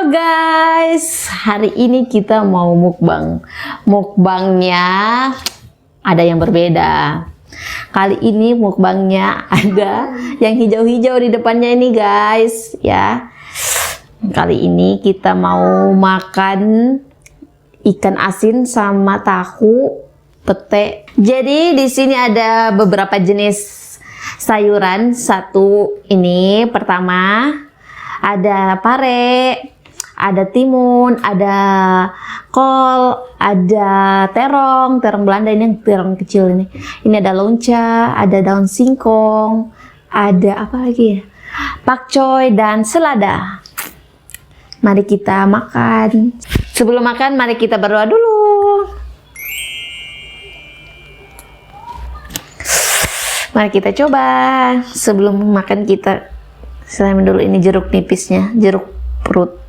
Halo guys, hari ini kita mau mukbang. Mukbangnya ada yang berbeda. Kali ini mukbangnya ada yang hijau-hijau di depannya ini guys, ya. Kali ini kita mau makan ikan asin sama tahu pete. Jadi di sini ada beberapa jenis sayuran. Satu ini pertama ada pare, ada timun, ada kol, ada terong Belanda ini, yang terong kecil ini. Ini ada lonca, ada daun singkong, ada apa lagi ya? Pakcoy dan selada. Mari kita makan. Sebelum makan, mari kita berdoa dulu. Mari kita coba. Sebelum makan kita silamin dulu ini jeruk nipisnya, jeruk perut,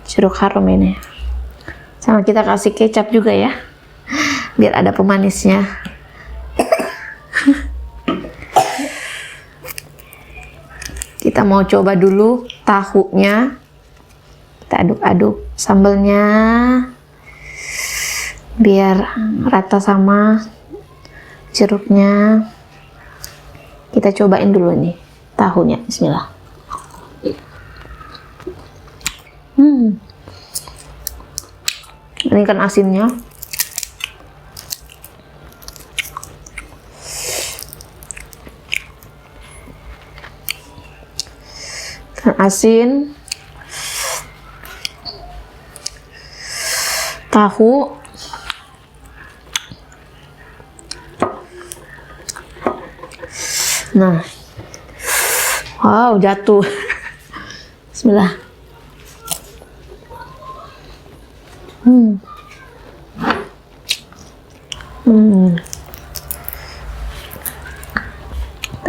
jeruk harum ini. Sama kita kasih kecap juga ya, biar ada pemanisnya. Kita mau coba dulu tahunya. Kita aduk-aduk sambelnya biar rata sama jeruknya. Kita cobain dulu nih tahunya, bismillah. Ini kan asinnya. Kan asin. Tahu. Nah. Wow, jatuh. Bismillah.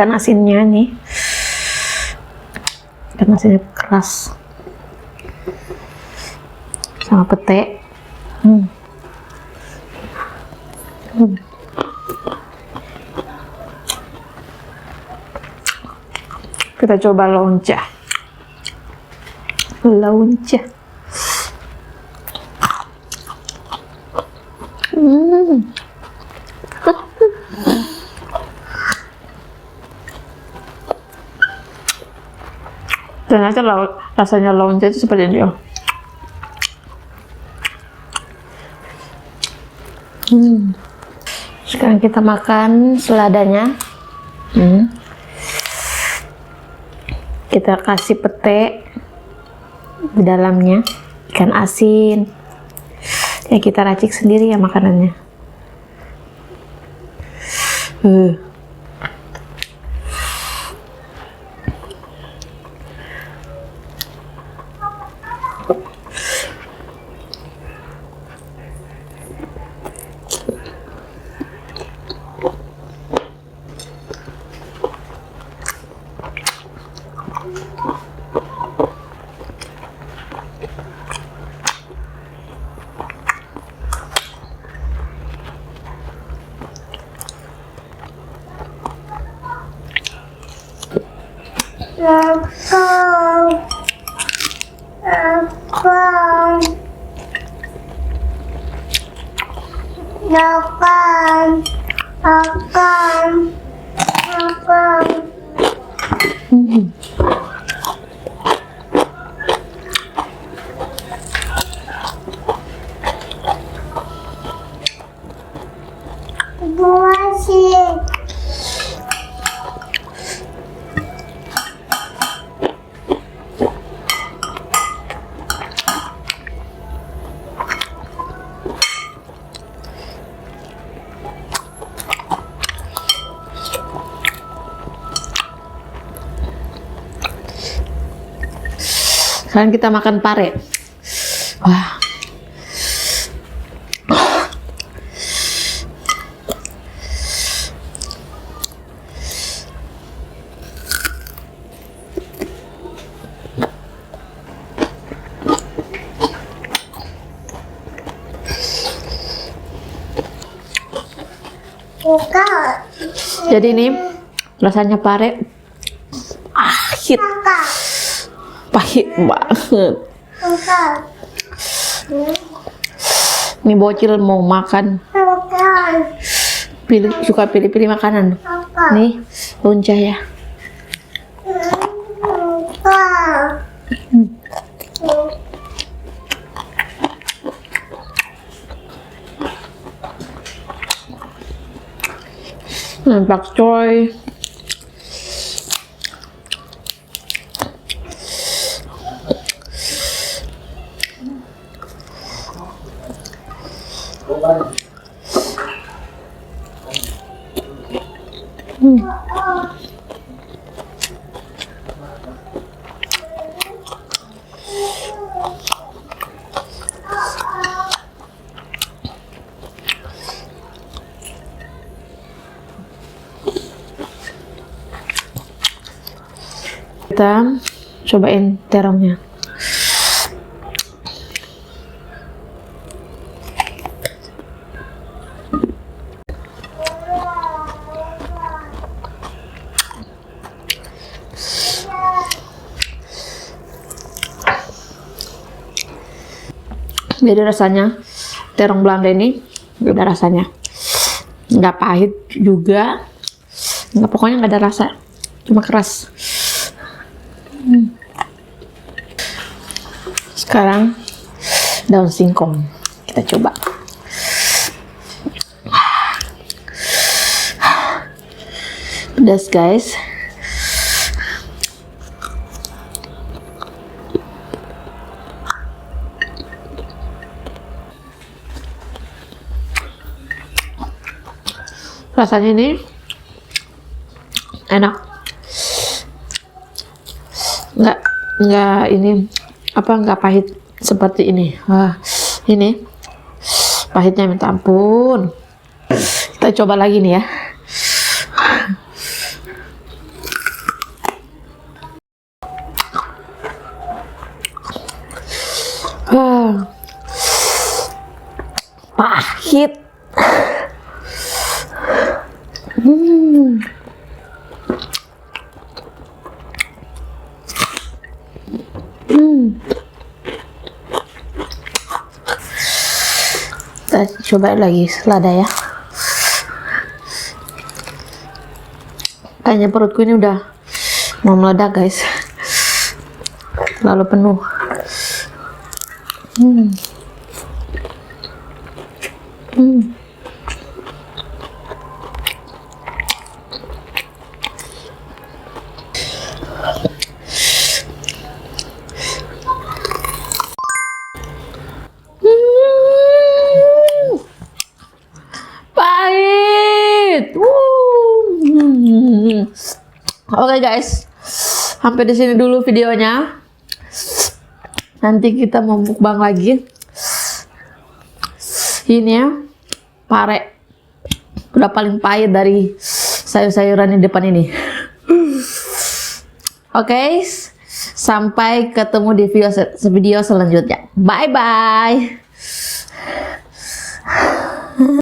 Kan asinnya nih. Kan asinnya keras. Sama pete. Kita coba lonca. Lonca. Ternyata rasanya lonca itu seperti ini. Sekarang kita makan seladanya. Kita kasih pete di dalamnya, ikan asin. Ya kita racik sendiri ya makanannya. Sekarang kita makan pare. Wah. Jadi ini rasanya pare pahit. pahit banget. Nih bocil mau makan. Suka pilih-pilih makanan. Nih, lunca ya. Pakcoy. Kita cobain terongnya. Jadi rasanya terong Belanda ini beda rasanya, nggak pahit juga, nggak, pokoknya nggak ada rasa, cuma keras. Sekarang daun singkong kita coba. Pedas guys. Rasanya ini enak, nggak ini apa, nggak pahit seperti ini. Wah, ini pahitnya minta ampun. Kita coba lagi nih ya. Pahit. Kita coba lagi selada ya. Kayaknya perutku ini udah mau meledak guys, terlalu penuh. Pahit. Oke guys, sampai di sini dulu videonya. Nanti kita mau mukbang lagi. Ini ya, pare udah paling pahit dari sayur-sayuran di depan ini. Oke, sampai ketemu di video selanjutnya. Bye bye.